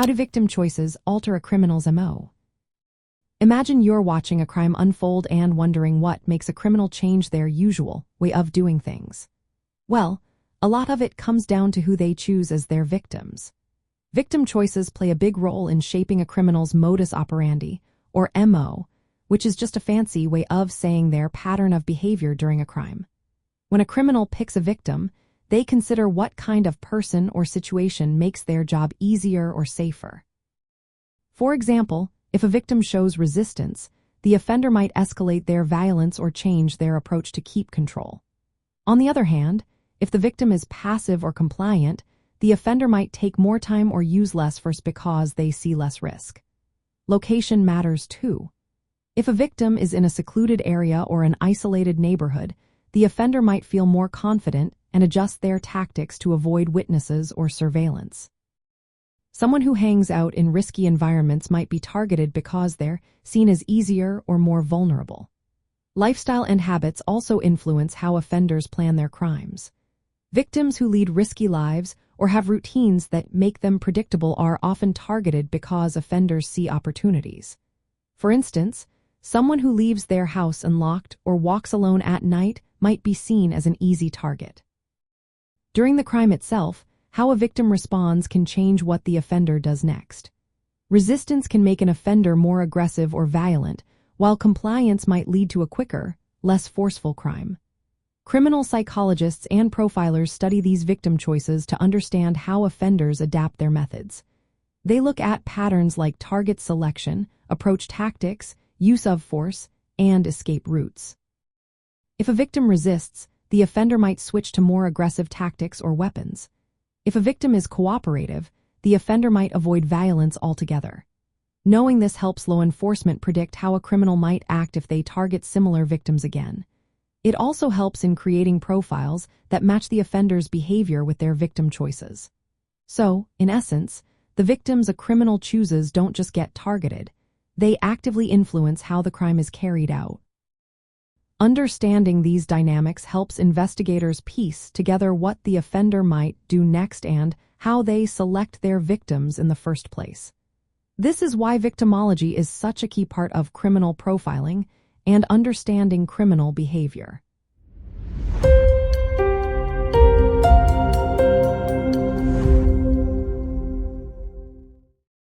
How do victim choices alter a criminal's MO? Imagine you're watching a crime unfold and wondering what makes a criminal change their usual way of doing things. Well, a lot of it comes down to who they choose as their victims. Victim choices play a big role in shaping a criminal's modus operandi, or MO, which is just a fancy way of saying their pattern of behavior during a crime. When a criminal picks a victim, they consider what kind of person or situation makes their job easier or safer. For example, if a victim shows resistance, the offender might escalate their violence or change their approach to keep control. On the other hand, if the victim is passive or compliant, the offender might take more time or use less force because they see less risk. Location matters too. If a victim is in a secluded area or an isolated neighborhood, the offender might feel more confident and adjust their tactics to avoid witnesses or surveillance. Someone who hangs out in risky environments might be targeted because they're seen as easier or more vulnerable. Lifestyle and habits also influence how offenders plan their crimes. Victims who lead risky lives or have routines that make them predictable are often targeted because offenders see opportunities. For instance, someone who leaves their house unlocked or walks alone at night might be seen as an easy target. During the crime itself, how a victim responds can change what the offender does next. Resistance can make an offender more aggressive or violent, while compliance might lead to a quicker, less forceful crime. Criminal psychologists and profilers study these victim choices to understand how offenders adapt their methods. They look at patterns like target selection, approach tactics, use of force, and escape routes. If a victim resists, the offender might switch to more aggressive tactics or weapons. If a victim is cooperative, the offender might avoid violence altogether. Knowing this helps law enforcement predict how a criminal might act if they target similar victims again. It also helps in creating profiles that match the offender's behavior with their victim choices. So, in essence, the victims a criminal chooses don't just get targeted, they actively influence how the crime is carried out. Understanding these dynamics helps investigators piece together what the offender might do next and how they select their victims in the first place. This is why victimology is such a key part of criminal profiling and understanding criminal behavior.